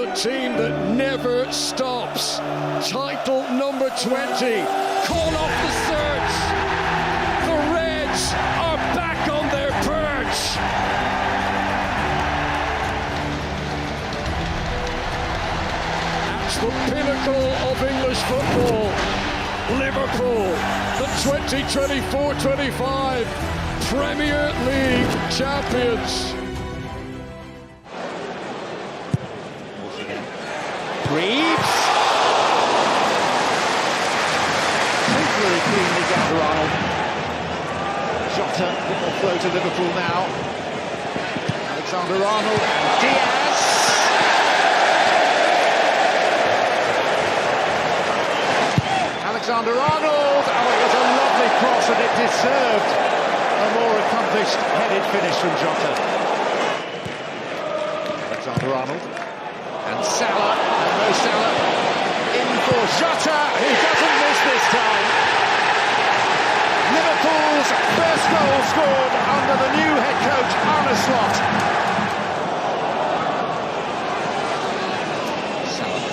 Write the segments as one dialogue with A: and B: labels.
A: The team that never stops. Title number 20. Call off the search. The Reds are back on their perch. That's the pinnacle of English football. Liverpool, the 2024-25 Premier League champions.
B: Reeves. Totally clean Alexander-Arnold. Jota, a bit more flow to Liverpool now. Alexander-Arnold and Diaz. Alexander-Arnold, oh, it was a lovely cross and it deserved a more accomplished headed finish from Jota. Alexander-Arnold. And Salah, and Mo Salah in for Jota, who doesn't miss this time. Liverpool's first goal scored under the new head coach, Arne Slot. Salah.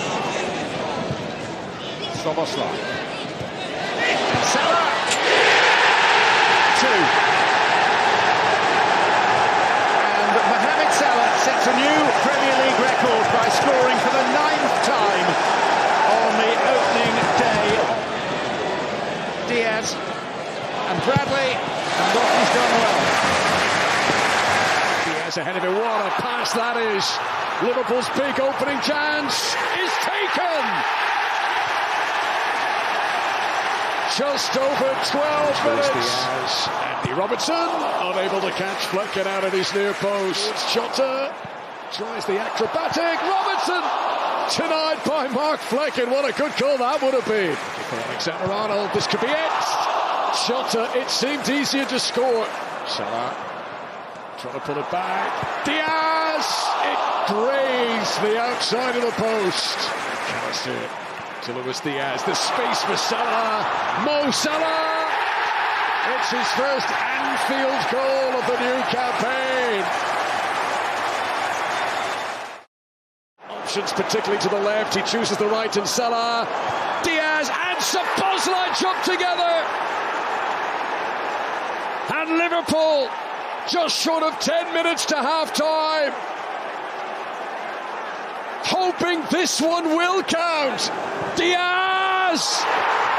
B: Szoboszlai. Salah. 2. Sets a new Premier League record by scoring for the 9th time on the opening day. Diaz and Bradley, and Rocky's done well.
A: Diaz ahead of it, what a pass that is. Liverpool's big opening chance is taken. Just over 12 minutes. Andy Robertson unable to catch Flecken out at his near post. Jota tries the acrobatic. Robertson denied by Mark Flecken. What a good goal that would have been. For Alexander-Arnold, this could be it. Jota, it seemed easier to score. Salah trying to pull it back. Diaz! It grazed the outside of the post. Callister to Luis Diaz. The space for Salah. Mo Salah! It's his first Anfield goal of the new campaign. Options particularly to the left. He chooses the right and Salah. Diaz and Szoboszlai jump together. And Liverpool just short of 10 minutes to half-time. Hoping this one will count. Diaz!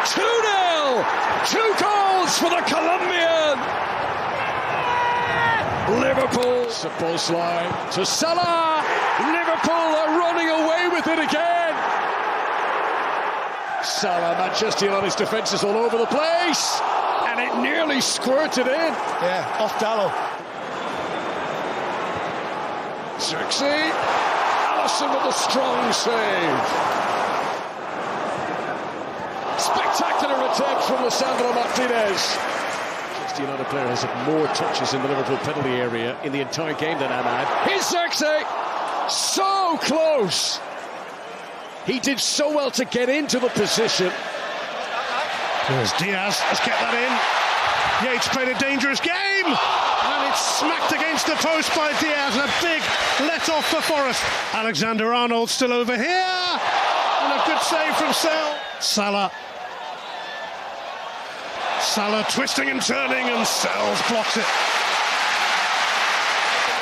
A: 2-0! 2 goals for the Colombian! Liverpool. Szoboszlai to Salah. Liverpool are running away with it again. Salah, Manchester United's defences all over the place. And it nearly squirted in.
C: Yeah, off Dallo.
A: Xerxes. Allison with a strong save. Spectacular attempt from Lisandro Martinez. Manchester United player has had more touches in the Liverpool penalty area in the entire game than Ahmad. Here's Xerxes. So close. He did so well to get into the position.
C: There's Diaz, has kept that in. Yates played a dangerous game, and it's smacked against the post by Diaz, and a big let-off for Forest. Alexander-Arnold still over here, and a good save from Salah. Salah twisting and turning, and Sells blocks it.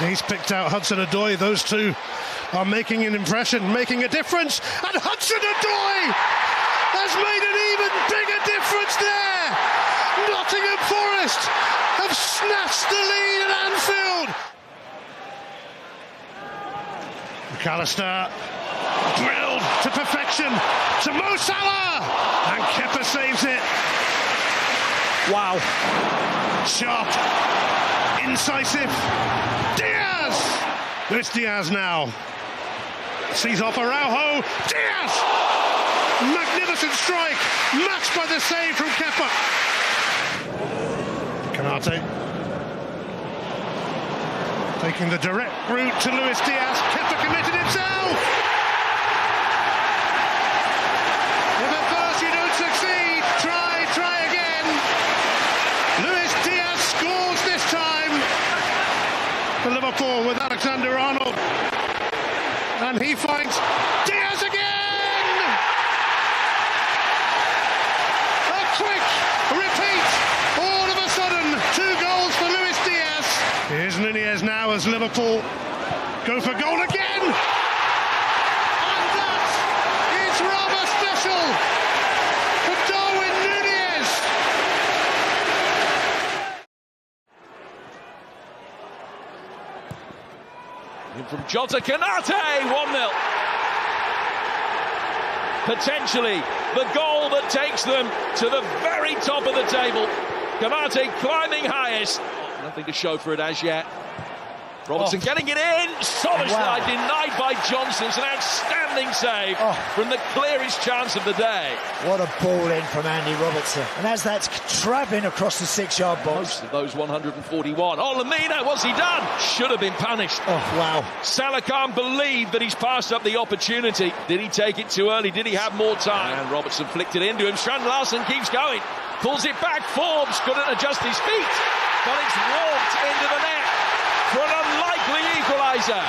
C: He's picked out Hudson-Odoi. Those two are making an impression, making a difference, and Hudson-Odoi has made an even bigger difference there. Nottingham Forest have snatched the lead at Anfield. McAllister drilled to perfection to Mo Salah, and Kepa saves it. Wow. Sharp, incisive. Diaz! It's Diaz now. Sees off Araujo. Diaz! Magnificent strike, matched by the save from Kepa. Canate taking the direct route to Luis Diaz. Kepa committed himself. If at first you don't succeed, try again. Luis Diaz scores this time for Liverpool with Alexander-Arnold, and he finds Liverpool go for goal again. And that is rather special for Darwin Núñez.
B: In from Jota, Konate, 1-0. Potentially the goal that takes them to the very top of the table. Konate climbing highest. Nothing to show for it as yet. Robertson getting it in. Solid slide denied by Johnson. It's an outstanding save from the clearest chance of the day.
D: What a ball in from Andy Robertson. And as that's travelling across the 6-yard box.
B: Most of those 141. Oh, Lamina, what's he done? Should have been punished.
D: Oh, wow.
B: Salah can't believe that he's passed up the opportunity. Did he take it too early? Did he have more time? And Robertson flicked it into him. Strand Larsen keeps going. Pulls it back. Forbes couldn't adjust his feet. But it's walked into the net for an unlikely equaliser.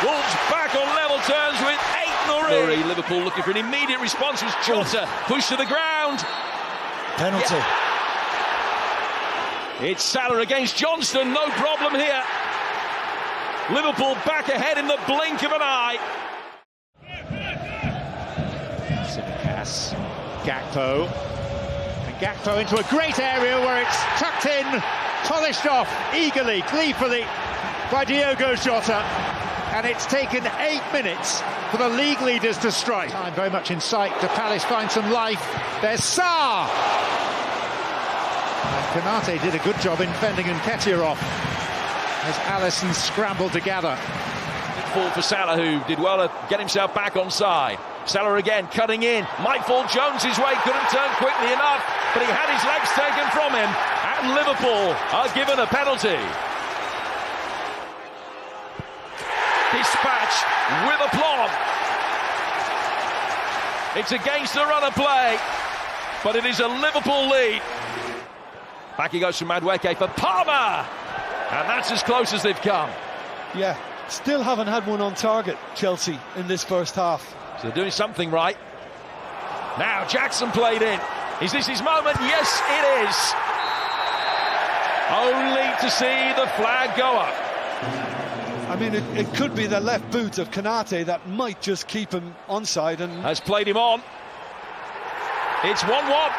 B: Wolves back on level terms with Aït-Nouri. Liverpool looking for an immediate response. Was Jota pushed to the ground.
D: Penalty.
B: Yeah. It's Salah against Johnston. No problem here. Liverpool back ahead in the blink of an eye.
E: Simicas, Gakpo, and Gakpo into a great area where it's tucked in, polished off eagerly, gleefully by Diogo Jota, and it's taken 8 minutes for the league leaders to strike. Time very much in sight. To Palace find some life. There's Sarr, and Konate did a good job in fending Nketiah off as Alisson scrambled to gather.
B: Fall for Salah, who did well to get himself back on side. Salah again cutting in, might fall Jones' way, couldn't turn quickly enough, but he had his legs taken from him, and Liverpool are given a penalty. Dispatch with aplomb. It's against the run of play, but it is a Liverpool lead. Back he goes from Madueke for Palmer, and that's as close as they've come.
F: Yeah, still haven't had one on target, Chelsea, in this first half.
B: So they're doing something right. Now Jackson played in. Is this his moment? Yes, it is. Only to see the flag go up.
F: I mean, it could be the left boot of Konate that might just keep him onside. And
B: has played him on. It's 1-1.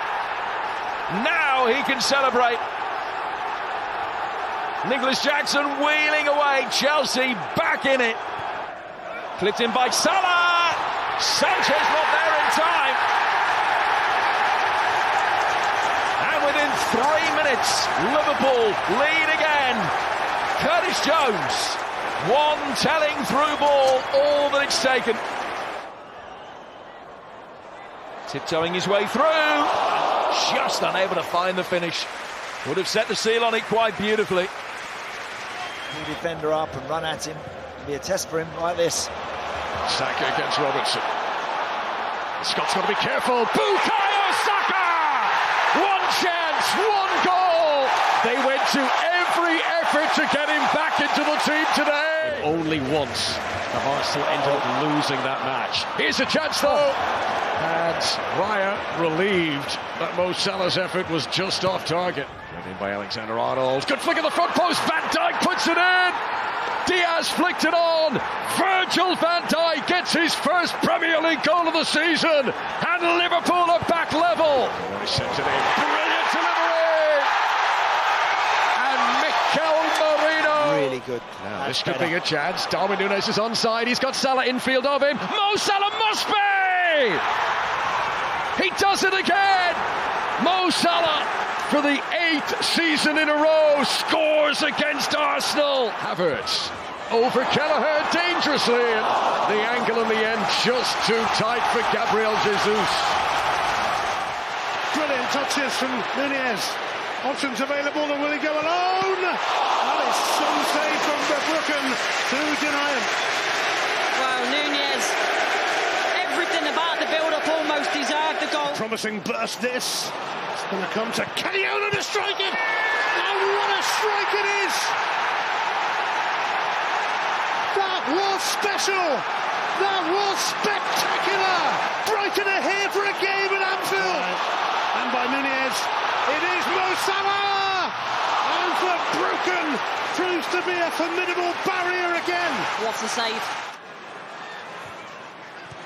B: Now he can celebrate. Nicholas Jackson wheeling away. Chelsea back in it. Clipped in by Salah. Sanchez not there in time. And within 3 minutes, Liverpool lead again. Curtis Jones, one telling through ball, all that it's taken. Tiptoeing his way through. Just unable to find the finish. Would have set the seal on it quite beautifully.
D: New defender up and run at him. It'll be a test for him like this.
A: Saka against Robertson. Scott's got to be careful. Bukayo Saka! One chance, one goal. They went to every effort to get him back into the team today. Only once the Arsenal ended up losing that match. Here's a chance though. And Raya relieved that Mo Salah's effort was just off target. Played in by Alexander-Arnold. Good flick of the front post. Van Dijk puts it in. Diaz flicked it on. Virgil van Dijk gets his first Premier League goal of the season. And Liverpool are back level. Sent it in. Brilliant delivery. And Mikel Merino.
D: Really good.
A: Now, this could be a chance. Darwin Núñez is onside. He's got Salah infield of him. Mo Salah must be. He does it again. Mo Salah, for the 8th season in a row, scores against Arsenal. Havertz over Kelleher dangerously. The angle in the end just too tight for Gabriel Jesus.
C: Brilliant touches from Núñez. Options available, and will he go alone? That is some save from Verbruggen to deny him.
G: Wow, Núñez, everything about the build-up almost deserved the goal.
C: Promising burst this. It's going to come to Kenyon to strike it. And what a strike it is! That was special. That was spectacular. Brighton are here for a game at Anfield. And by Núñez, it is Mo Salah. And Verbruggen proves to be a formidable barrier again.
G: What a save.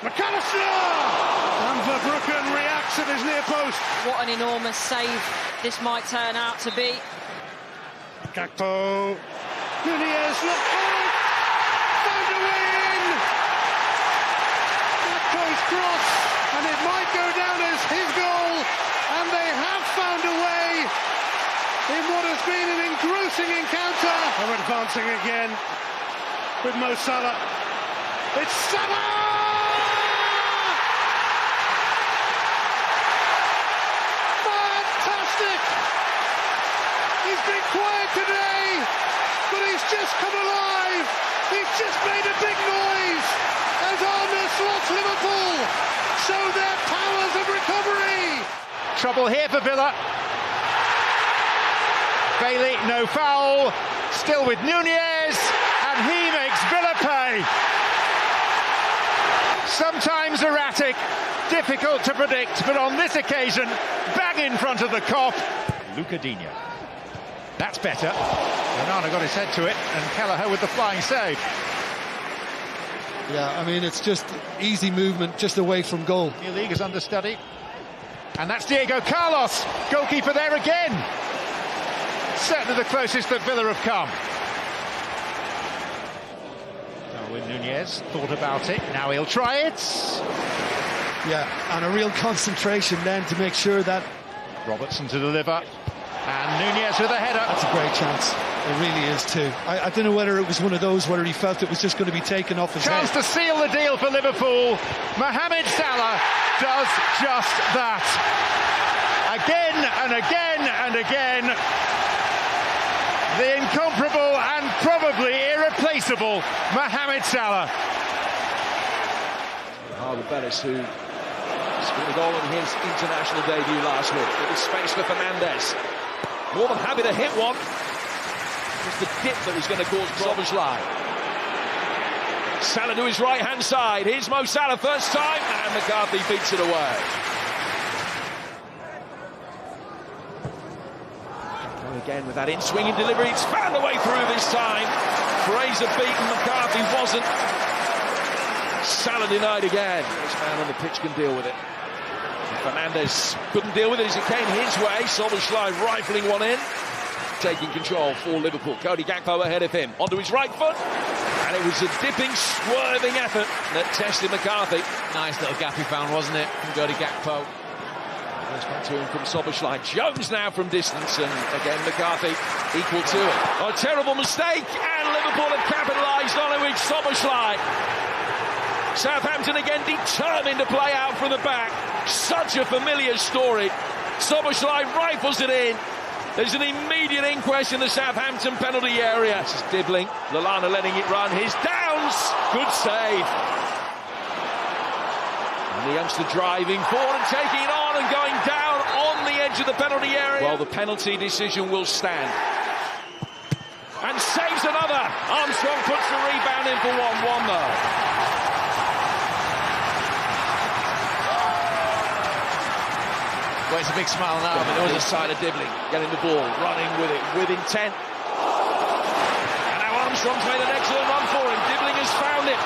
C: McAllister! And Verbruggen reacts at his near post.
G: What an enormous save this might turn out to be.
C: Gakpo. Nunez, look, found a way in. Gakpo's cross, and it might go down as his goal, and they have found a way in what has been an engrossing encounter. They're advancing again with Mo Salah. It's Salah! Fantastic! He's been quiet today, but he's just come alive. He's just made a big noise as Arne Slot's Liverpool show their powers of recovery.
E: Trouble here for Villa. Bailey, no foul. Still with Nunez, and he makes Villa pay. Sometimes erratic, difficult to predict, but on this occasion, bang in front of the Kop. Lucadinho. That's better. Onana got his head to it, and Kelleher with the flying save.
F: Yeah, I mean, it's just easy movement just away from goal.
E: New League is understudy. And that's Diego Carlos, goalkeeper there again. Certainly the closest that Villa have come. Darwin Nunez thought about it, now he'll try it.
F: Yeah, and a real concentration then to make sure that...
E: Robertson to deliver. And Nunez with a header.
F: That's a great chance. It really is too. I don't know whether it was one of those where he felt it was just going to be taken off his
E: Chance
F: head.
E: to seal the deal for Liverpool. Mohamed Salah does just that. Again and again and again. The incomparable and probably irreplaceable Mohamed Salah.
B: Harvey Bellis, who scored a goal in his international debut last week. It was space for Fernandes. More than happy to hit one. Just the dip that was going to cause Szoboszlai. Salah to his right-hand side. Here's Mo Salah, first time, and McCarthy beats it away. Again with that in-swinging delivery. It's found a way through this time. Fraser beaten, McCarthy wasn't. Salah denied again. This man on the pitch can deal with it. Fernandes couldn't deal with it as it came his way. Szoboszlai rifling one in. Taking control for Liverpool. Cody Gakpo ahead of him. Onto his right foot. And it was a dipping, swerving effort that tested McCarthy.
H: Nice little gap he found, wasn't it, from Cody Gakpo?
B: Goes back to him from Szoboszlai. Jones now from distance, and again McCarthy equal to it. Oh, a terrible mistake, and Liverpool have capitalised on it with Szoboszlai. Southampton again determined to play out from the back. Such a familiar story. Szoboszlai rifles it in. There's an immediate inquest in the Southampton penalty area. This is Dibbling. Lallana letting it run. Here's Downs. Good save. And the youngster driving forward and taking it on and going down on the edge of the penalty area. Well, the penalty decision will stand. And saves another. Armstrong puts the rebound in for 1-1 though.
H: Well, it's a big smile now.
B: There was a side of Dibbling getting the ball, running with it, with intent. And now Armstrong's made an excellent run for him. Dibbling has found it.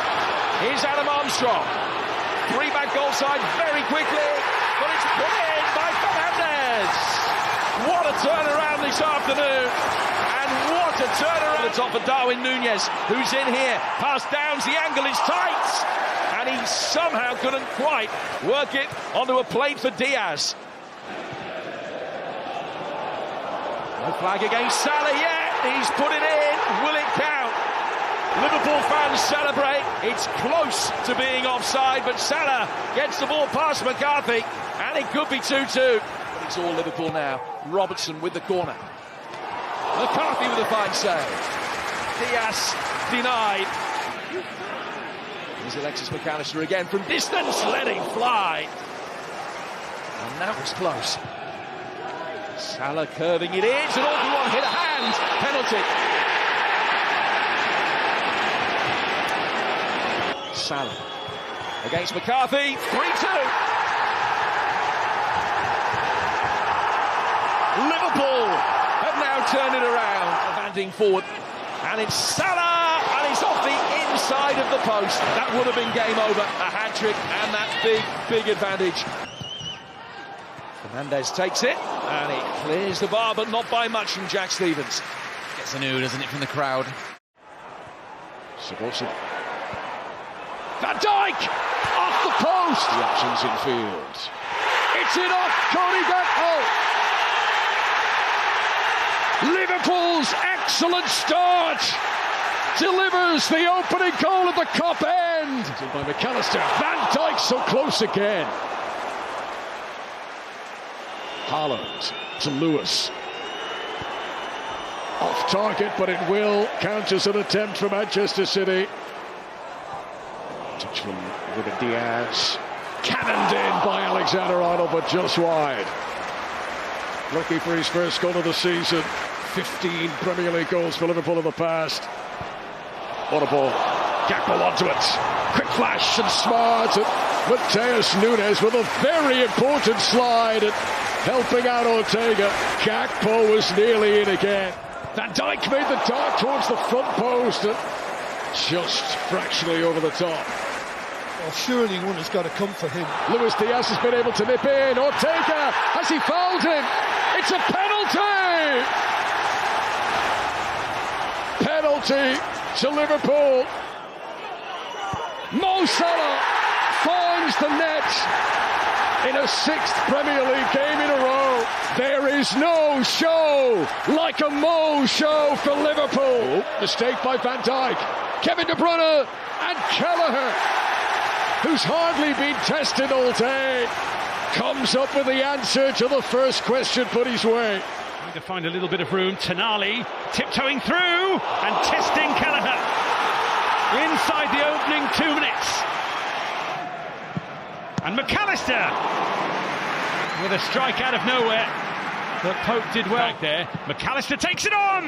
B: Here's Adam Armstrong. Three-back goal side very quickly, but it's put in by Fernandes. What a turnaround this afternoon. And what a turnaround. The top for Darwin Nunez, who's in here. Pass Downs, the angle is tight. And he somehow couldn't quite work it onto a plate for Diaz. No flag against Salah yet. He's put it in. Will it count? Liverpool fans celebrate. It's close to being offside, but Salah gets the ball past McCarthy, and it could be 2-2. But it's all Liverpool now. Robertson with the corner. McCarthy with a fine save. Diaz denied. Here's Alexis McAllister again from distance, letting fly. And that was close. Salah curving it in. It's an awkward one. Hit a hand. Penalty. Salah against McCarthy. 3-2. Liverpool have now turn it around. Banding forward, and it's Salah, and it's off the inside of the post. That would have been game over. A hat-trick, and that big advantage. Fernandez takes it, and it clears the bar, but not by much from Jack Stevens.
H: Gets an ooh, doesn't it, from the crowd?
A: Sagosen. Van Dijk! Off the post! The options in field. It's in off Cody Gakpo! Liverpool's excellent start delivers the opening goal at the Kop end. By McAllister. Van Dijk so close again. Haaland to Lewis. Off target, but it will count as an attempt for Manchester City. Touch from Ruben Diaz. Cannoned in by Alexander-Arnold, but just wide. Lucky for his first goal of the season. 15 Premier League goals for Liverpool in the past. What a ball. Gakpo onto it. Quick flash and smart. Mateus Nunes with a very important slide and helping out Ortega. Gakpo was nearly in again. Van Dijk made the dart towards the front post and just fractionally over the top.
F: Well, surely one has got to come for him.
A: Luis Diaz has been able to nip in. Ortega, has he fouled him? It's a penalty! Penalty to Liverpool. Mo Salah finds the net in a 6th Premier League game in a row. There is no show like a Mo show for Liverpool. Mistake by Van Dijk. Kevin De Bruyne and Kelleher, who's hardly been tested all day, comes up with the answer to the first question put his way.
I: Trying to find a little bit of room. Tonali tiptoeing through and testing Kelleher inside the opening 2 minutes. And McAllister with a strike out of nowhere. But Pope did well back there. McAllister takes it on!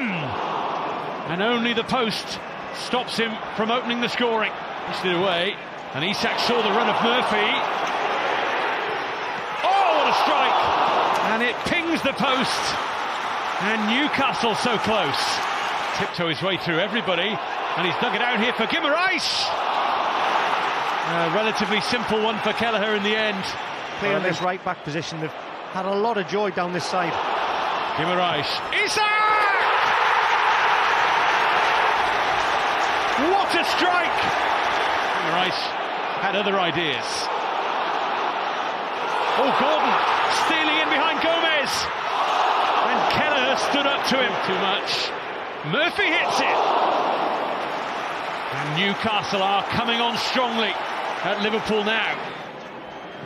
I: And only the post stops him from opening the scoring. Pushed it away. And Isak saw the run of Murphy. Oh, what a strike! And it pings the post. And Newcastle so close. Tiptoe his way through everybody. And he's dug it out here for Guimaraes. A relatively simple one for Kelleher in the end.
C: Clear in this right back position. They've had a lot of joy down this side.
I: Guimaraes. Isak! What a strike! Guimaraes had other ideas. Oh, Gordon stealing in behind Gomez. And Kelleher stood up to him too much. Murphy hits it. And Newcastle are coming on strongly at Liverpool now.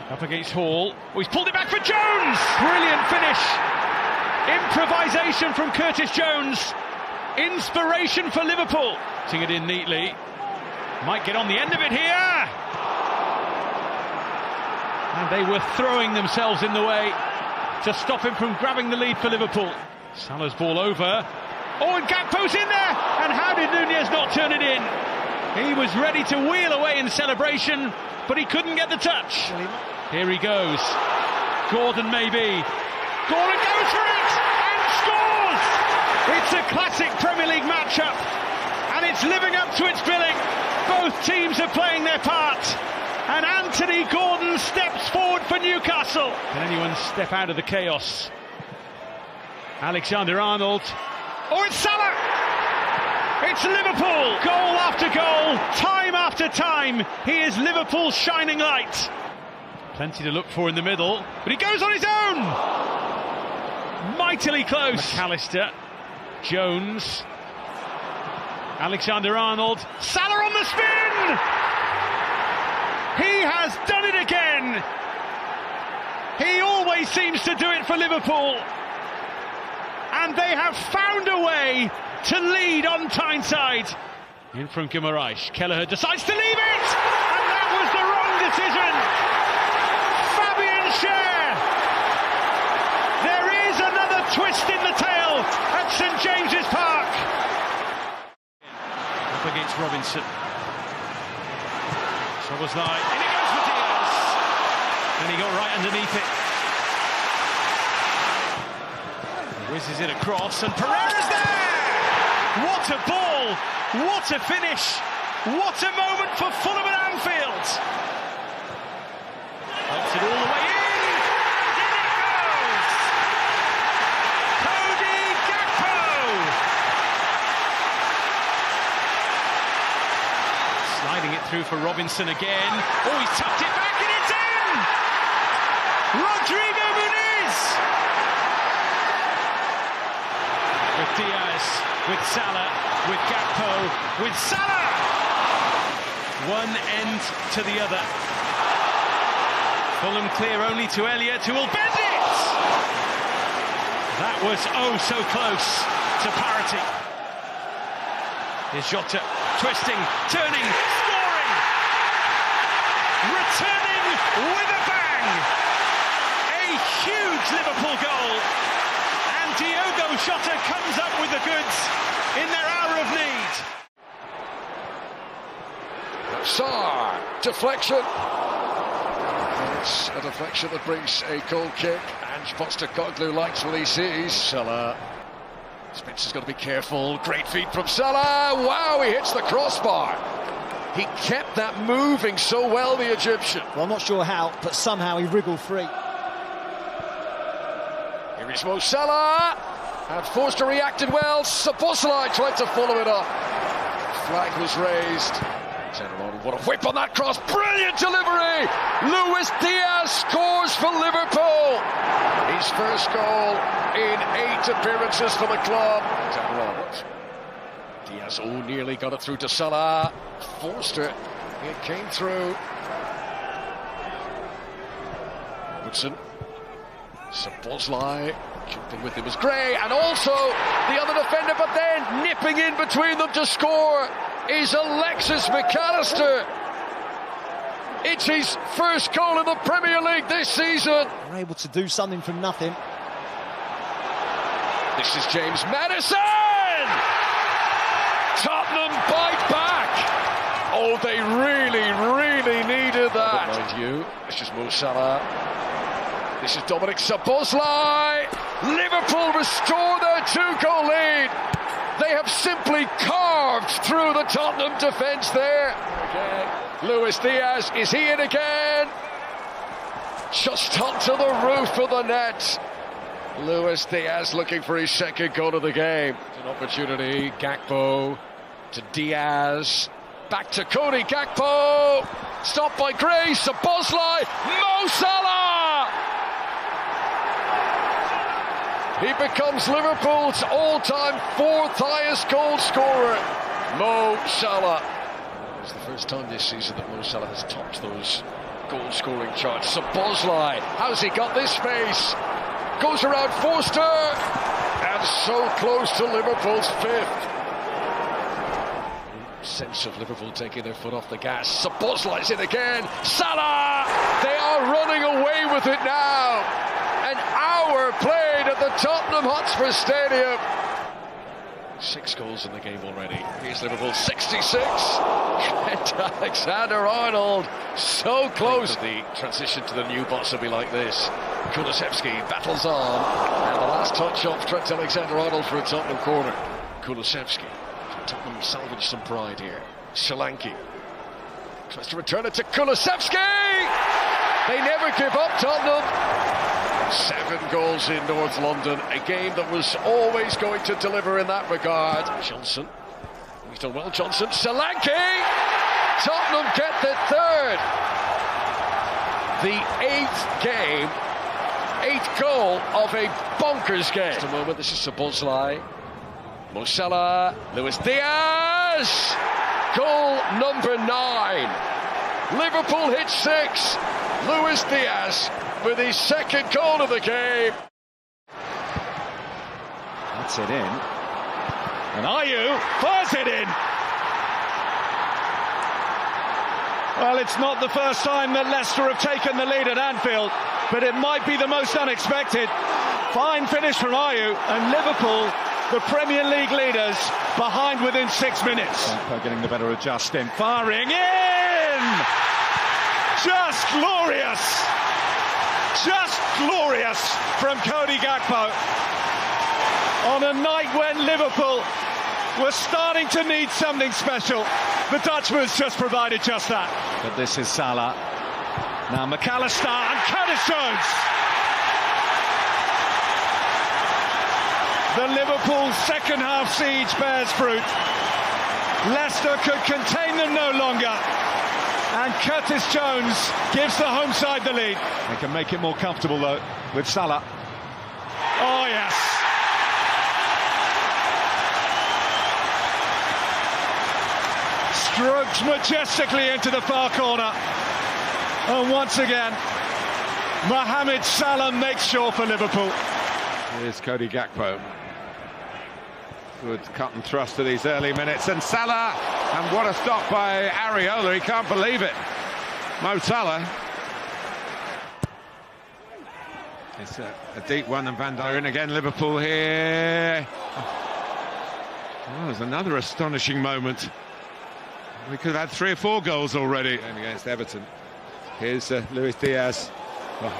I: Up against Hall. Oh, he's pulled it back for Jones! Brilliant finish. Improvisation from Curtis Jones. Inspiration for Liverpool. Putting it in neatly. Might get on the end of it here. And they were throwing themselves in the way to stop him from grabbing the lead for Liverpool. Salah's ball over. Oh, and Gakpo's in there! And how did Nunez not turn it in? He was ready to wheel away in celebration, but he couldn't get the touch. Here he goes. Gordon maybe. Gordon goes for it and scores! It's a classic Premier League matchup, and it's living up to its billing. Both teams are playing their part, and Anthony Gordon steps forward for Newcastle. Can anyone step out of the chaos? Alexander-Arnold. Oh, it's Salah! It's Liverpool! Goal after goal, time after time. He is Liverpool's shining light. Plenty to look for in the middle, but he goes on his own! Mightily close. McAllister, Jones, Alexander-Arnold, Salah on the spin! He has done it again! He always seems to do it for Liverpool. And they have found a way to lead on Tyneside. In from Guimaraes. Kelleher decides to leave it! And that was the wrong decision! Fabian Schär! There is another twist in the tail at St James's Park. Up against Robinson. Szoboszlai. And he goes for Diaz. And he got right underneath it. Whizzes it across, and Pereira's there! What a ball! What a finish! What a moment for Fulham at Anfield! Helps it all the way in! In it goes! Cody Gakpo! Sliding it through for Robinson again. Oh, he's tucked it back and it's in! Rodrigo Muniz! With Diaz, with Salah, with Gakpo, with Salah! One end to the other. Fulham clear only to Elliott, who will bend it! That was oh so close to parity. Here's Jota, twisting, turning, scoring! Returning with a bang! A huge Liverpool goal! And Diogo Jota comes up with the goods in their hour of need.
A: Sarr, deflection. It's a deflection that brings a goal kick, and Postecoglou likes what he sees. Salah. Spencer's got to be careful. Great feet from Salah. Wow, he hits the crossbar. He kept that moving so well, the Egyptian.
J: Well, I'm not sure how, but somehow he wriggled free.
A: Here is Mo Salah. And Forster reacted well. Szoboszlai tried to follow it up. Flag was raised. What a whip on that cross. Brilliant delivery. Luis Diaz scores for Liverpool. His first goal in 8 appearances for the club. Diaz, nearly got it through to Salah. Forster, it came through. Woodson. Szoboszlai jumping with him is Gray, and also the other defender, but then nipping in between them to score is Alexis McAllister. It's his first goal in the Premier League this season.
J: They're able to do something from nothing.
A: This is James Maddison! Tottenham bite back! Oh, they really, really needed that. Mind you, this is Mo Salah. This is Dominic Szoboszlai. Liverpool restore their 2-goal lead. They have simply carved through the Tottenham defence there. Again, Luis Diaz, is he in again? Just onto the roof of the net. Luis Diaz looking for his second goal of the game. An opportunity, Gakpo to Diaz. Back to Cody Gakpo. Stopped by Gray, Szoboszlai, Mo Salah! He becomes Liverpool's all-time 4th highest goal scorer, Mo Salah. It's the first time this season that Mo Salah has topped those goal-scoring charts. Szoboszlai, how's he got this space? Goes around Forster, and so close to Liverpool's 5th. Sense of Liverpool taking their foot off the gas. Szoboszlai's in again. Salah! They are running away with it now. An hour played at the Tottenham Hotspur Stadium. 6 goals in the game already. Here's Liverpool 66. Trent Alexander-Arnold so close. The transition to the new boss will be like this. Kulusevski battles on, and the last touch off Trent Alexander-Arnold for a Tottenham corner. Kulusevski. Tottenham salvage some pride here. Solanke tries to return it to Kulusevski. They never give up, Tottenham. 7 goals in North London, a game that was always going to deliver in that regard. Johnson, he's done well, Johnson. Solanke! Tottenham get the 3rd. The 8th game, 8th goal of a bonkers game. Just a moment, this is Szoboszlai. Mo Salah, Luis Diaz! Goal number 9. Liverpool hit 6. Luis Diaz with his 2nd goal of the game.
E: That's it in. And Ayew fires it in. Well, it's not the first time that Leicester have taken the lead at Anfield, but it might be the most unexpected. Fine finish from Ayew, and Liverpool, the Premier League leaders, behind within 6 minutes. Getting the better of Justin, firing in! Just glorious! Just glorious from Cody Gakpo.
I: On a night when Liverpool were starting to need something special, the Dutchman's just provided just that. But this is Salah. Now McAllister and Curtis Jones. The Liverpool second half siege bears fruit. Leicester could contain them no longer. And Curtis Jones gives the home side the lead. They can make it more comfortable though with Salah. Oh yes. Strokes majestically into the far corner. And once again, Mohamed Salah makes sure for Liverpool.
K: Here's Cody Gakpo. Good cut and thrust to these early minutes. And Salah, and what a stop by Areola. He can't believe it. Mo Salah. It's a deep one, and Van Dijk in again. Liverpool here. Oh, there's another astonishing moment. We could have had 3 or 4 goals already against Everton. Here's Luis Diaz. Oh.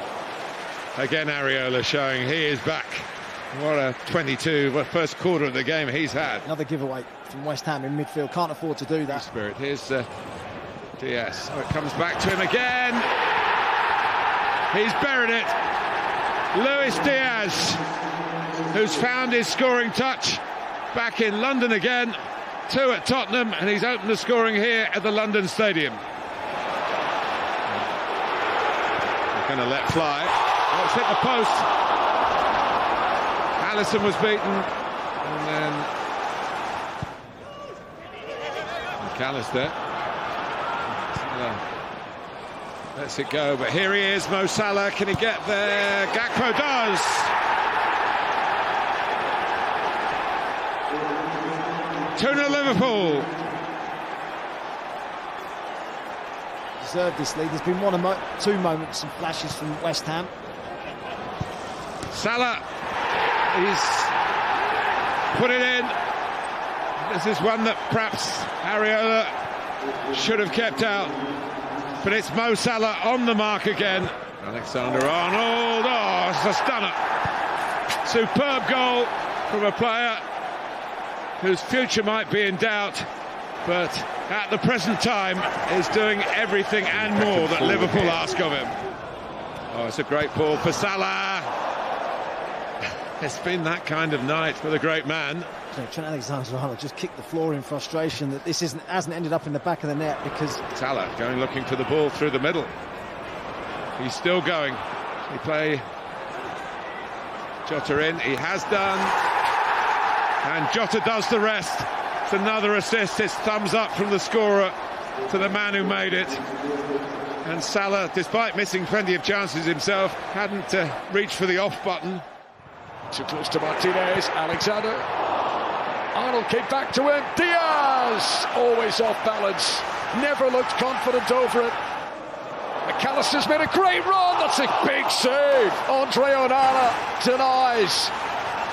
K: Again, Areola showing he is back. What a 22, first quarter of the game he's had.
J: Another giveaway from West Ham in midfield. Can't afford to do that.
K: Spirit. Here's Diaz. Oh, it comes back to him again. He's buried it. Luis Diaz, who's found his scoring touch back in London again. 2 at Tottenham, and he's opened the scoring here at the London Stadium. They're going to let fly. Oh, it's hit the post. Alisson was beaten, and then McAllister lets it go, but here he is, Mo Salah. Can he get there? Gakpo does. Tuna Liverpool.
J: Deserved this lead. There's been 1 or 2 moments and flashes from West Ham.
K: Salah, he's put it in. This is one that perhaps Areola should have kept out, but it's Mo Salah on the mark again. Alexander-Arnold, oh, it's a stunner. Superb goal from a player whose future might be in doubt, but at the present time is doing everything and more that Liverpool ask of him. Oh, it's a great ball for Salah. It's been that kind of night for the great man.
J: Trent Alexander-Arnold just kicked the floor in frustration that this hasn't ended up in the back of the net, because
K: Salah going looking for the ball through the middle. He's still going. He play Jota in. He has done. And Jota does the rest. It's another assist. It's thumbs up from the scorer to the man who made it. And Salah, despite missing plenty of chances himself, hadn't reached for the off button.
A: Too close to Martinez. Alexander. Arnold kick back to him. Diaz! Always off balance. Never looked confident over it. McAllister's made a great run. That's a big save. Andre Onana denies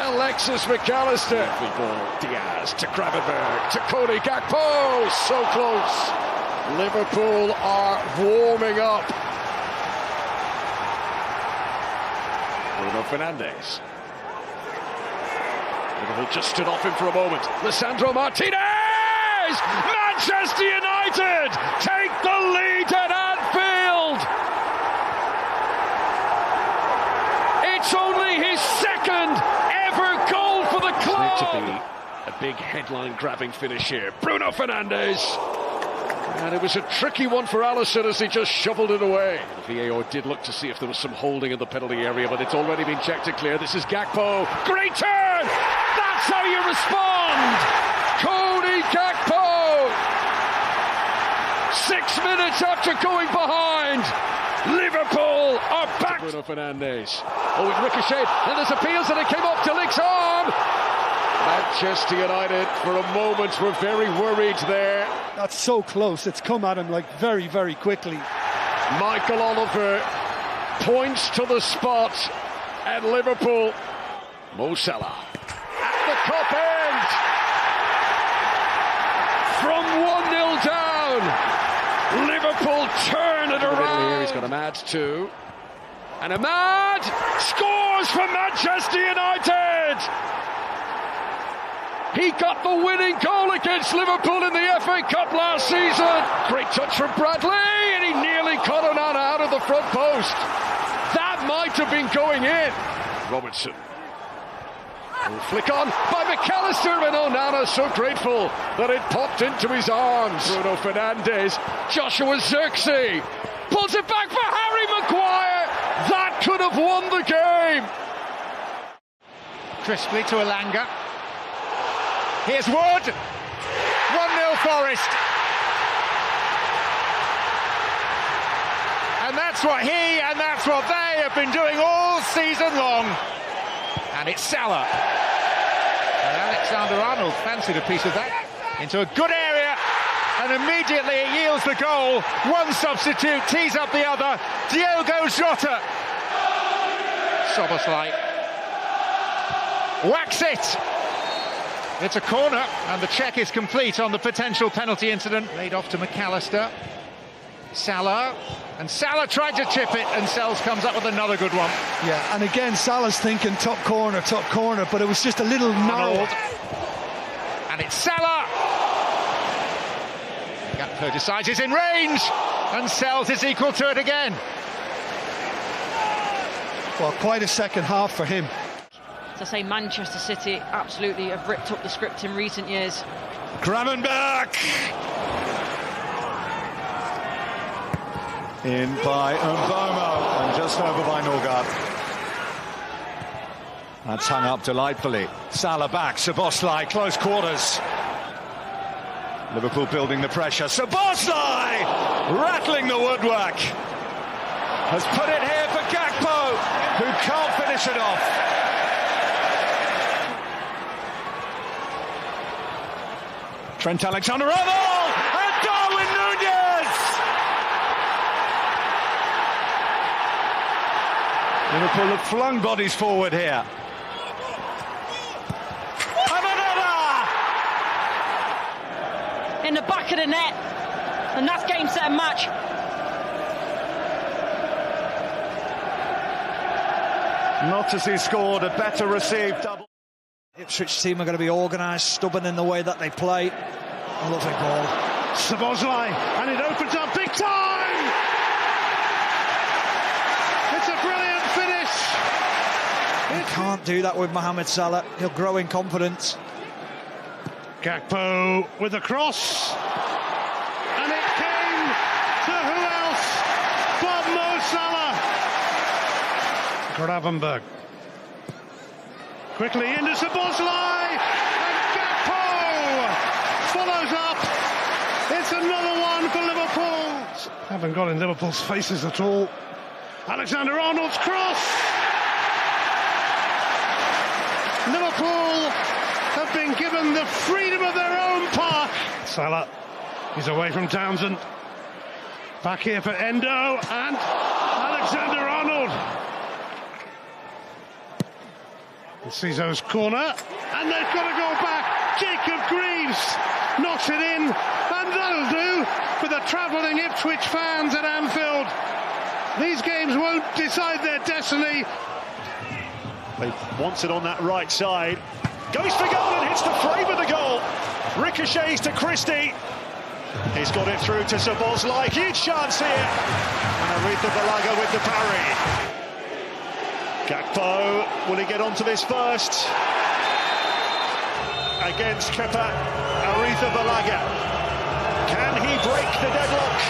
A: Alexis McAllister. Big ball. Diaz to Gravenberg to Cody Gakpo. So close. Liverpool are warming up. Bruno Fernandes. Liverpool just stood off him for a moment. Lisandro Martinez! Manchester United take the lead at Anfield! It's only his second ever goal for the club! It's going to be a big headline-grabbing finish here. Bruno Fernandes! And it was a tricky one for Alisson as he just shoveled it away. The VAR did look to see if there was some holding in the penalty area, but it's already been checked and clear. This is Gakpo. Great turn! That's how you respond! Cody Gakpo! 6 minutes after going behind, Liverpool are back. Bruno Fernandes. Oh, it ricocheted, and there's appeals, and it came off De Ligt's arm. Manchester United, for a moment, were very worried there.
F: That's so close. It's come at him like very, very quickly.
A: Michael Oliver points to the spot at Liverpool. Mo Salah at the top end. From 1-0 down, Liverpool turn it around. Here he's got Ahmad too. And Ahmad scores for Manchester United. He got the winning goal against Liverpool in the FA Cup last season. Great touch from Bradley, and he nearly caught Onana out of the front post. That might have been going in. Robertson. Will flick on by McAllister, and Onana so grateful that it popped into his arms. Bruno Fernandes, Joshua Zirkzee pulls it back for Harry Maguire. That could have won the game.
E: Crisply to Elanga. Here's Wood. 1-0 Forest. And that's what he and that's what they have been doing all season long. And it's Salah. And Alexander-Arnold fancied a piece of that into a good area, and immediately it yields the goal. One substitute tees up the other. Diogo Jota. Szoboszlai whacks it. It's a corner, and the check is complete on the potential penalty incident. Laid off to McAllister. Salah, and Salah tried to chip it, and Sells comes up with another good one.
F: Yeah, and again, Salah's thinking top corner, but it was just a little narrow.
E: And it's Salah. Gakpo decides he's in range, and Sells is equal to it again.
F: Well, quite a second half for him.
G: As I say, Manchester City absolutely have ripped up the script in recent years.
A: Gravenberch!
L: In by Mbomo and just over by Norgard. That's hung up delightfully. Salah back, Szoboszlai, close quarters. Liverpool building the pressure. Szoboszlai rattling the woodwork. Has put it here for Gakpo, who can't finish it off. Trent Alexander-Arnold and Darwin Núñez. Liverpool have flung bodies forward here.
G: In the back of the net, and that's game, set and match.
L: Not as he scored, a better received double.
D: Ipswich team are going to be organised, stubborn in the way that they play. A lovely ball.
C: Szoboszlai, and it opens up big time! It's a brilliant finish!
D: You can't do that with Mohamed Salah. He'll grow in confidence.
C: Gakpo with the cross, and it came to who else but Mo Salah. Gravenberch quickly into Szoboszlai, and Gakpo follows up. It's another one for Liverpool. Haven't got in Liverpool's faces at all. Alexander-Arnold's cross. Liverpool have been given the freedom of their own park. Salah, he's away from Townsend. Back here for Endo and Alexander-Arnold. Cizo's corner, and they've got to go back. Jacob Greaves knocks it in, and that'll do for the travelling Ipswich fans at Anfield. These games won't decide their destiny.
M: They wants it on that right side. Goes for goal and hits the frame of the goal. Ricochets to Christie. He's got it through to Szoboszlai. Huge chance here. And Aretha Balaga with the parry. Gakpo, will he get onto this first? Against Kepa Arrizabalaga. Can he break the deadlock?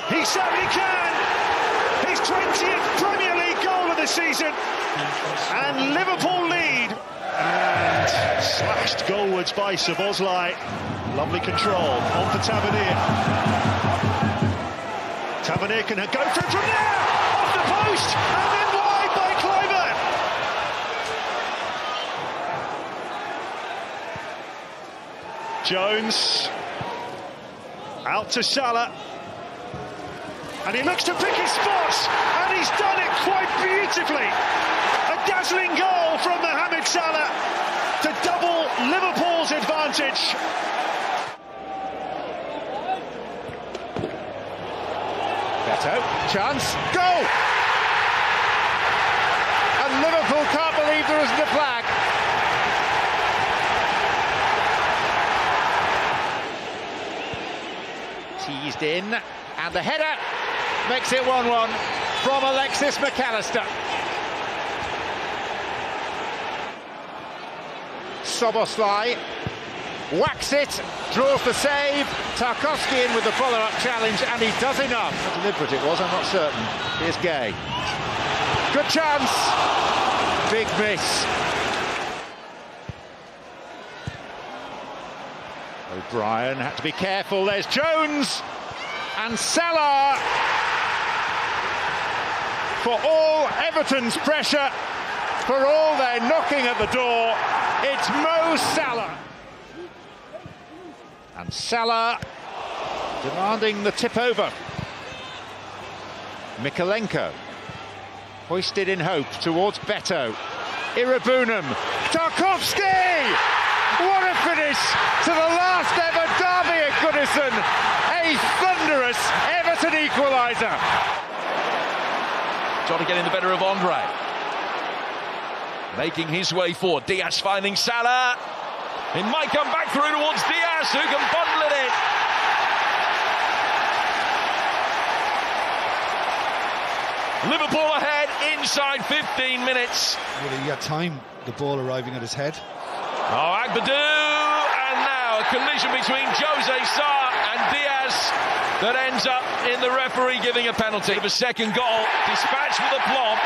M: He certainly can. His 20th Premier League goal of the season. And Liverpool lead. And slashed goalwards by Szoboszlai. Lovely control. On for Tavernier. Tavernier can go for it from there. Off the post. And then wide by Kluivert. Jones. Out to Salah. And he looks to pick his spots. And he's done it quite beautifully. A dazzling goal from Mohamed Salah to double Liverpool's advantage.
E: Beto, chance, goal! And Liverpool can't believe there isn't a flag. eased in, and the header makes it 1-1 from Alexis McAllister. Szoboszlai whacks it, draws the save. Tarkowski in with the follow-up challenge, and he does enough. How deliberate it was, I'm not certain. Here's Gay. Good chance. Big miss. O'Brien had to be careful. There's Jones and Salah. For all Everton's pressure, for all their knocking at the door, it's Mo Salah. And Salah demanding the tip over. Mikalenko hoisted in hope towards Beto. Irabunum. Tarkowski! What a finish to the last ever derby at Goodison. A thunderous Everton equaliser.
B: Trying to get in the better of Andre. Making his way forward. Diaz finding Salah. It might come back through towards Diaz, who can bundle it in. Liverpool ahead inside 15 minutes.
F: Well, he had time, the ball arriving at his head.
B: Oh, Agbadou, and now a collision between Jose Sarr and Diaz that ends up in the referee giving a penalty. The second goal, dispatched with aplomb.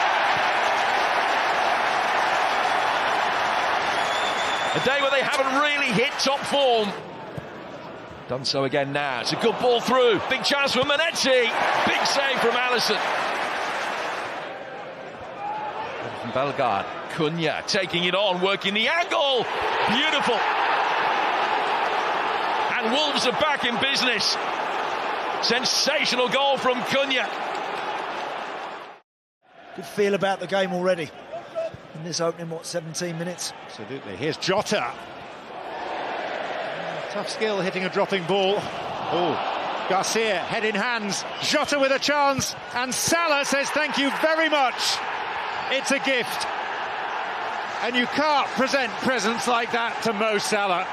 B: A day where they haven't really hit top form. Done so again now. It's a good ball through. Big chance for Manetti. Big save from Alisson. From Bellegarde. Cunha taking it on, working the angle. Beautiful. And Wolves are back in business. Sensational goal from Cunha.
D: Good feel about the game already in this opening, 17 minutes?
E: Absolutely. Here's Jota. Tough skill hitting a dropping ball. Oh, Garcia, head in hands. Jota with a chance. And Salah says thank you very much. It's a gift. And you can't present presents like that to Mo Salah.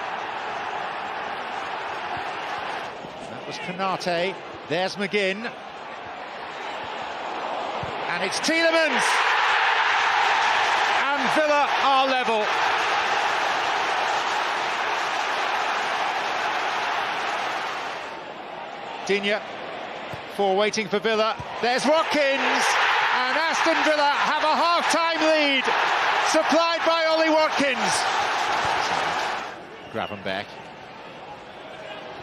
E: That was Konate. There's McGinn. And it's Tielemans. And Villa are level. Digne, waiting for Villa. There's Watkins. And Aston Villa have a half-time lead. Supplied by Ollie Watkins. Gravenberch.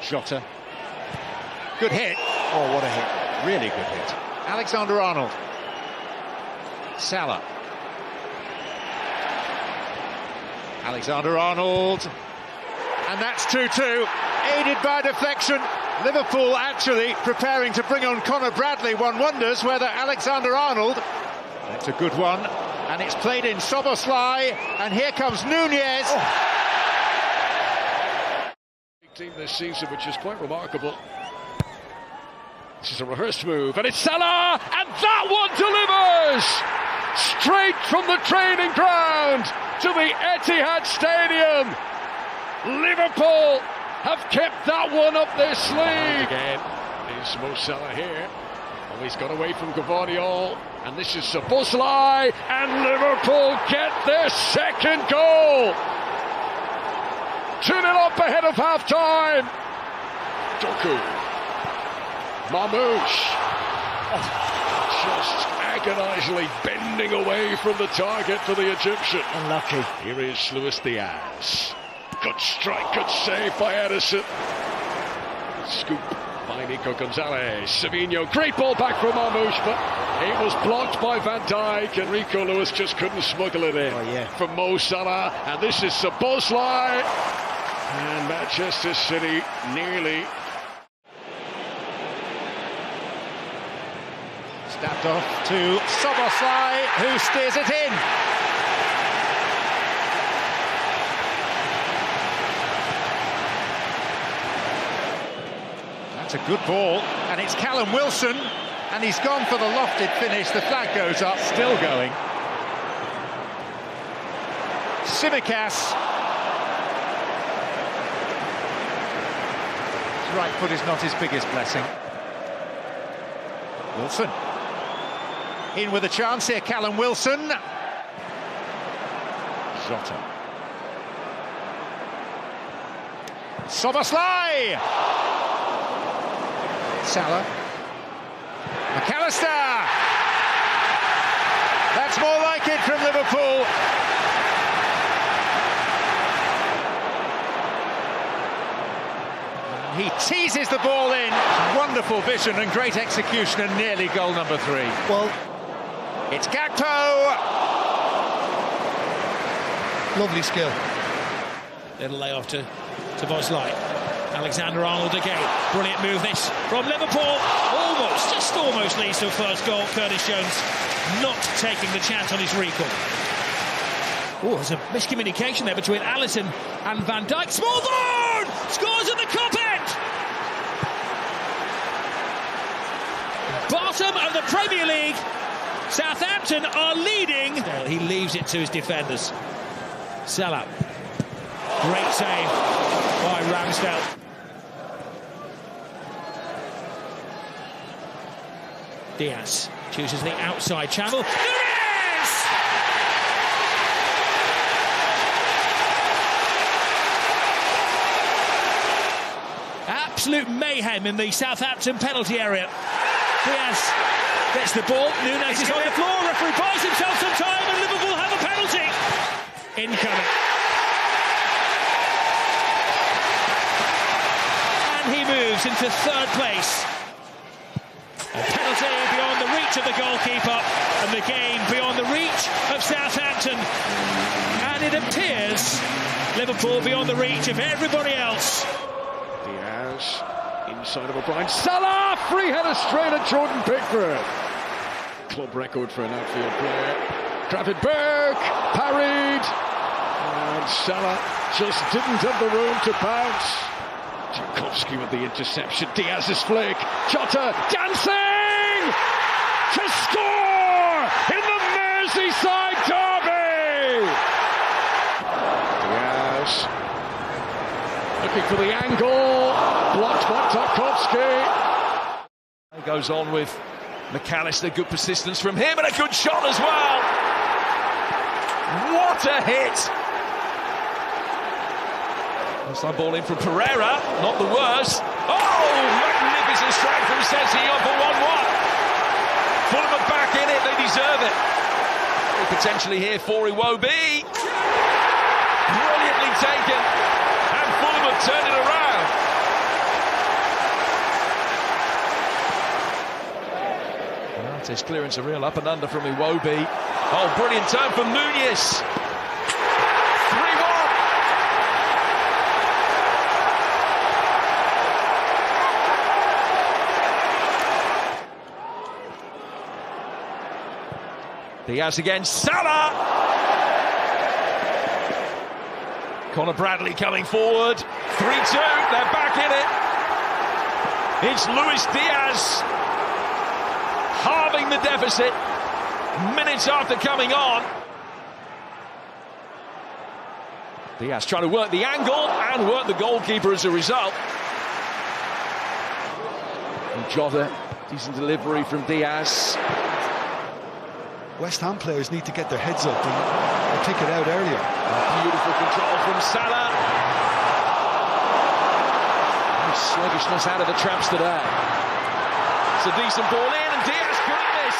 E: Jota. Good hit.
J: Oh, what a hit.
E: Really good hit. Alexander-Arnold. Salah. Alexander-Arnold. And that's 2-2. Aided by deflection. Liverpool actually preparing to bring on Conor Bradley. One wonders whether Alexander-Arnold... That's a good one. And it's played in Szoboszlai. And here comes Nunez.
A: Oh. Team this season, which is quite remarkable. This is a rehearsed move, and it's Salah, and that one delivers straight from the training ground to the Etihad Stadium. Liverpool have kept that one up their sleeve. Again, is Mo Salah here. Oh, he's got away from Gvardiol, and this is Szoboszlai, and Liverpool get their second goal. 2-0 up ahead of half-time. Doku. Mamouche. Oh, just agonisingly bending away from the target for the Egyptian.
D: Unlucky.
A: Here is Luis Diaz. Good strike, good save by Edison. Scoop by Nico Gonzalez. Savinho, great ball back from Mamouche, but it was blocked by Van Dijk, and Rico Lewis just couldn't smuggle it in.
D: Oh, yeah.
A: From Mo Salah, and this is Szoboszlai. And Manchester City nearly.
E: Stabbed off to Szoboszlai, who steers it in. That's a good ball, and it's Callum Wilson, and he's gone for the lofted finish. The flag goes up, still going. Tsimikas. right foot is not his biggest blessing. Wilson. In with a chance here, Callum Wilson. Jota. Szoboszlai! Salah. McAllister! That's more like it from Liverpool. He teases the ball in. Wonderful vision and great execution, and nearly goal number 3.
J: Well,
E: it's Gakpo.
F: Lovely skill.
N: Little layoff to Szoboszlai. Alexander-Arnold again. Brilliant move this from Liverpool. Just almost leads to a first goal. Curtis Jones not taking the chance on his recall. Oh, there's a miscommunication there between Alisson and Van Dijk. Smallwood scores at the cup end. Bottom of the Premier League. Southampton are leading. He leaves it to his defenders. Salah. Great save by Ramsdale. Diaz chooses the outside channel. Nunes! Absolute mayhem in the Southampton penalty area. Diaz gets the ball. Nunes is on the floor. Referee buys himself some time, and Liverpool have a penalty. Incoming. And he moves into third place. A penalty beyond the reach of the goalkeeper, and the game beyond the reach of Southampton. And it appears Liverpool beyond the reach of everybody else.
A: Diaz inside of O'Brien. Salah! Free header straight at Jordan Pickford. Club record for an outfield player. Gravenberg parried. And Salah just didn't have the room to pounce. Tchaikovsky with the interception. Diaz's flick. Jota dancing to score in the Merseyside derby. Diaz looking for the angle. Blocked by Tchaikovsky.
B: He goes on with McAllister. Good persistence from him, and a good shot as well. What a hit! First-time ball in from Pereira, not the worst. Oh, magnificent strike from Sensi on for 1-1. Fulham are back in it, they deserve it. Potentially here for Iwobi. Brilliantly taken, and Fulham have turned it around. His clearance, a real up and under from Iwobi. Oh, brilliant turn from Nunez. 3-1. Diaz again, Salah! Conor Bradley coming forward. 3-2, they're back in it. It's Luis Diaz halving the deficit minutes after coming on. Diaz trying to work the angle and work the goalkeeper as a result. And Jota, decent delivery from Diaz.
F: West Ham players need to get their heads up and take it out earlier.
B: Beautiful control from Salah. Nice sluggishness out of the traps today. It's a decent ball in, and Diaz couldn't miss.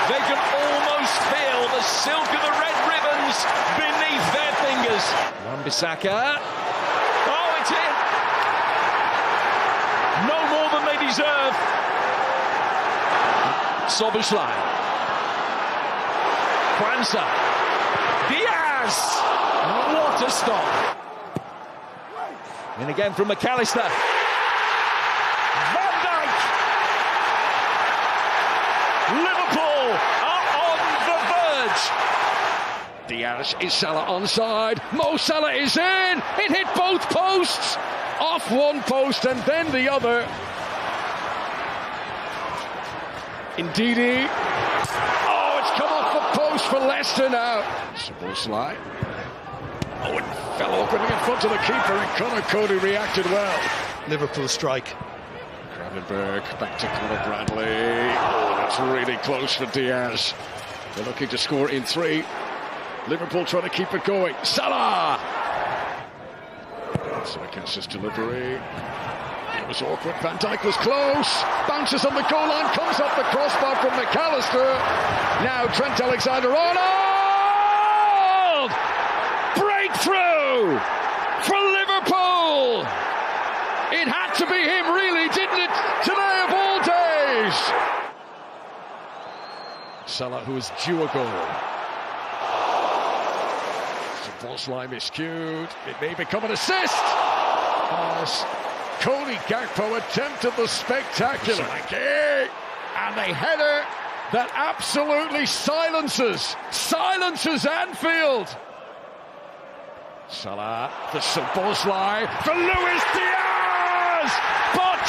B: They can almost feel the silk of the red ribbons beneath their fingers. Wan-Bissaka. Oh, it's in. No more than they deserve. Szoboszlai. Kwanzaa. Diaz! What a stop. In again from McAllister. Van Dijk! Liverpool are on the verge.
A: Diaz, is Salah onside? Mo Salah is in! It hit both posts! Off one post and then the other. Ndidi. Come off the post for Leicester now. Szoboszlai. Oh, it fell awkwardly in front of the keeper, and Conor Cody reacted well.
F: Liverpool strike.
A: Gravenberg back to Conor Bradley. Oh, that's really close for Diaz. They're looking to score in 3. Liverpool trying to keep it going. Salah! Simicast's delivery. It was awkward. Van Dijk was close. Bounces on the goal line. Comes off the crossbar from McAllister. Now Trent Alexander-Arnold! Breakthrough for Liverpool! It had to be him, really, didn't it? Today of all days! Salah, who is due a goal. Szoboszlai miscued. It may become an assist. As Cody Gakpo attempted the spectacular. And a header that absolutely silences Anfield. Salah for Szoboszlai for Luis Diaz! But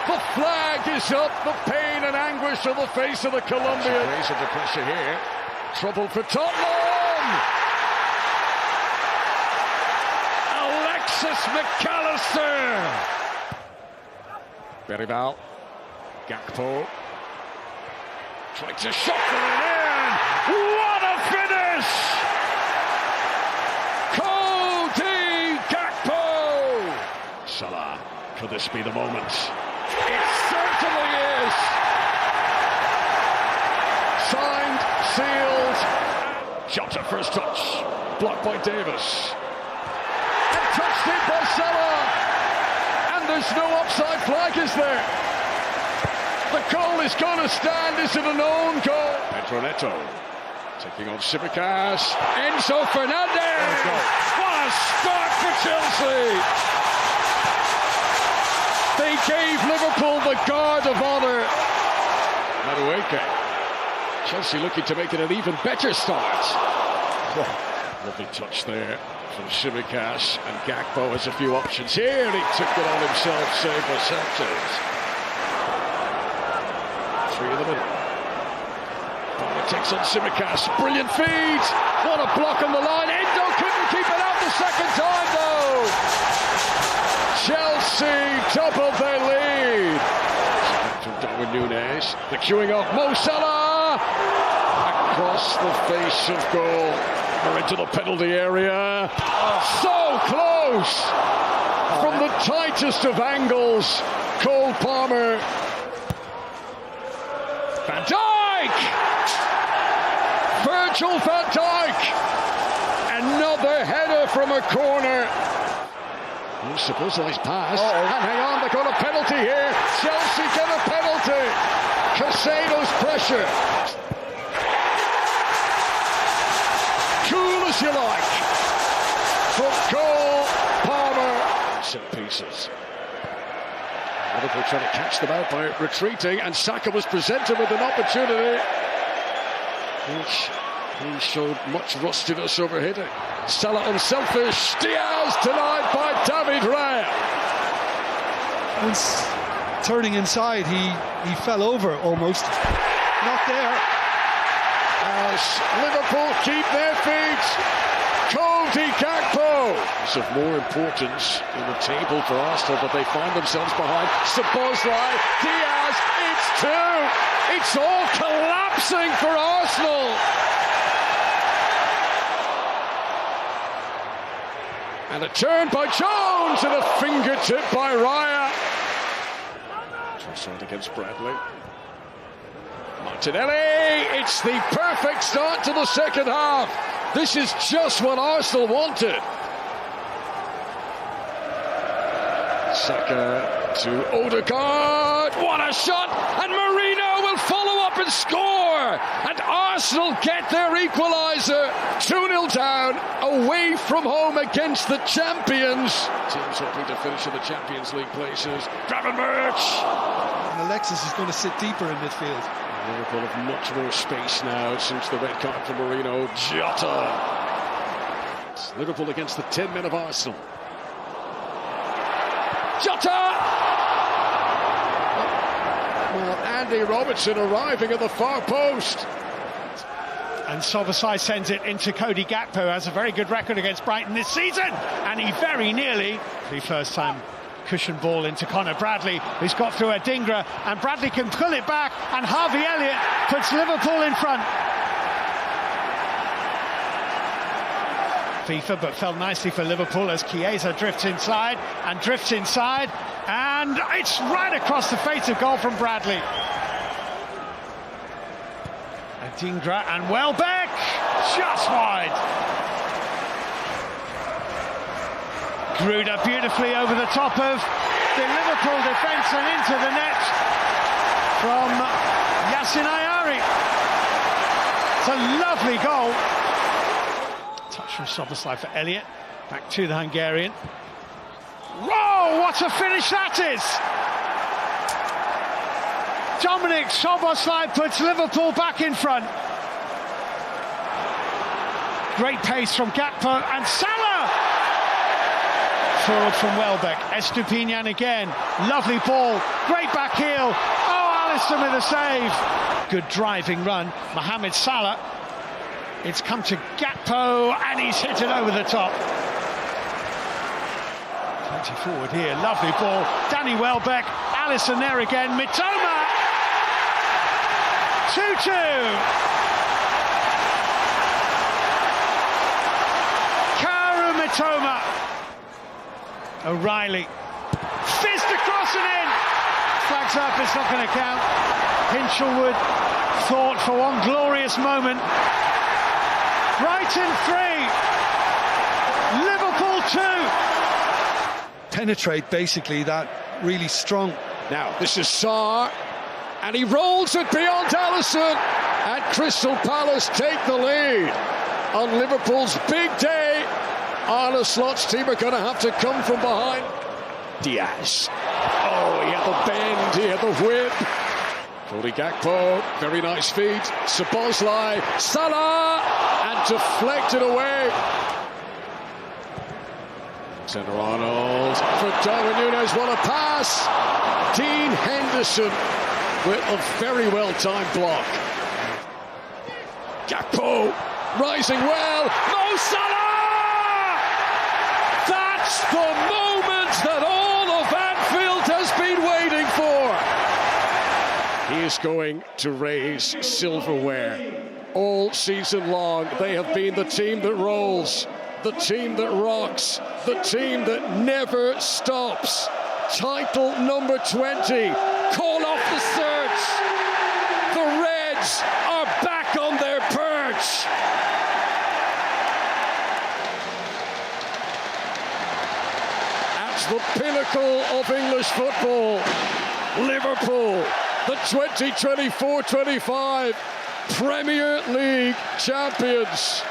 A: the flag is up. The pain and anguish on the face of the Colombian. Raise under pressure here. Trouble for Tottenham. Alexis McAllister. Beribal. Gakpo. Tried to shuffle it in. What a finish! Cody Gakpo. Salah. Could this be the moment? It certainly is. Signed, sealed. Jota first touch. Blocked by Davis. And touched in by Salah. And there's no offside flag, is there? The goal is going to stand. Is it an own goal? Pedro Neto taking on Simicast. Enzo Fernandez. What a start for Chelsea. They gave Liverpool the guard of honour. Madueke. Chelsea looking to make it an even better start. Lovely touch there from Simicast, and Gakpo has a few options here, and he took it on himself, saved by Sanchez. 3 in the middle. Palmer takes on Simicast. Brilliant feed. What a block on the line. Endo couldn't keep it out the second time, though. Chelsea double their lead. From Darwin Núñez. The queuing off Mo Salah. Across the face of goal. We're into the penalty area. So close. From the tightest of angles. Cole Palmer. Van Dijk! Virgil van Dijk! Another header from a corner. Szoboszlai's pass. And hang on, they got a penalty here. Chelsea get a penalty. Casado's pressure. Cool as you like. From Cole Palmer. Set pieces. Liverpool trying to catch them out by retreating, and Saka was presented with an opportunity which he showed much rustiness over hitting. Salah unselfish. Diaz denied by David Raya.
F: Once turning inside, he fell over almost. Not there.
A: As Liverpool keep their feet. Cody Gakpo. It's of more importance in the table for Arsenal, but they find themselves behind. Szoboszlai, Diaz, it's 2. It's all collapsing for Arsenal. And a turn by Jones and a fingertip by Raya. Trossard against Bradley. Martinelli, it's the perfect start to the second half. This is just what Arsenal wanted. Saka to Odegaard. What a shot! And Marino will follow up and score. And Arsenal get their equaliser. 2-0 down, away from home against the champions. Teams hoping to finish in the Champions League places. Gravenberg.
F: And Alexis is going to sit deeper in midfield.
A: Liverpool have much more space now since the red card for Marino. Jota. It's Liverpool against the 10 men of Arsenal. Jota! Well, Andy Robertson arriving at the far post.
E: And Szoboszlai sends it into Cody Gakpo, has a very good record against Brighton this season, and he very nearly, the first time
C: cushion ball into Conor Bradley, who's got through Adingra, and Bradley can pull it back, and Harvey Elliott puts Liverpool in front. FIFA, but fell nicely for Liverpool as Chiesa drifts inside, and it's right across the face of goal from Bradley. Adingra and Welbeck, just wide. Gruda beautifully over the top of the Liverpool defence and into the net from Yassin Ayari. It's a lovely goal. Touch from Szoboszlai for Elliott. Back to the Hungarian. Whoa, what a finish that is! Dominic Szoboszlai puts Liverpool back in front. Great pace from Gakpo and Salah! Forward from Welbeck. Estupinian again. Lovely ball. Great back heel. Oh, Alisson with a save. Good driving run. Mohamed Salah. It's come to Gakpo and he's hit it over the top. 20 forward here. Lovely ball. Danny Welbeck. Alisson there again. Mitoma. 2-2. Kaoru Mitoma. O'Reilly. Fist across and in. Flags up, it's not going to count. Hinchelwood thought for one glorious moment. Brighton 3. Liverpool 2.
F: Penetrate basically that really strong.
A: Now, this is Sarr. And he rolls it beyond Alisson. And Crystal Palace take the lead. On Liverpool's big day, Arne Slot's team are going to have to come from behind. Diaz. Oh, he had the bend, he had the whip. Cody Gakpo, very nice feed. Szoboszlai, Salah, and deflected away. Alexander Arnold for Darwin Núñez, what a pass. Dean Henderson with a very well-timed block. Gakpo rising well. Mo Salah! That's the moment that all of Anfield has been waiting for. He is going to raise silverware. All season long, they have been the team that rolls, the team that rocks, the team that never stops. Title number 20. Call off the search. The Reds are back on their perch. The pinnacle of English football, Liverpool, the 2024-25 Premier League champions.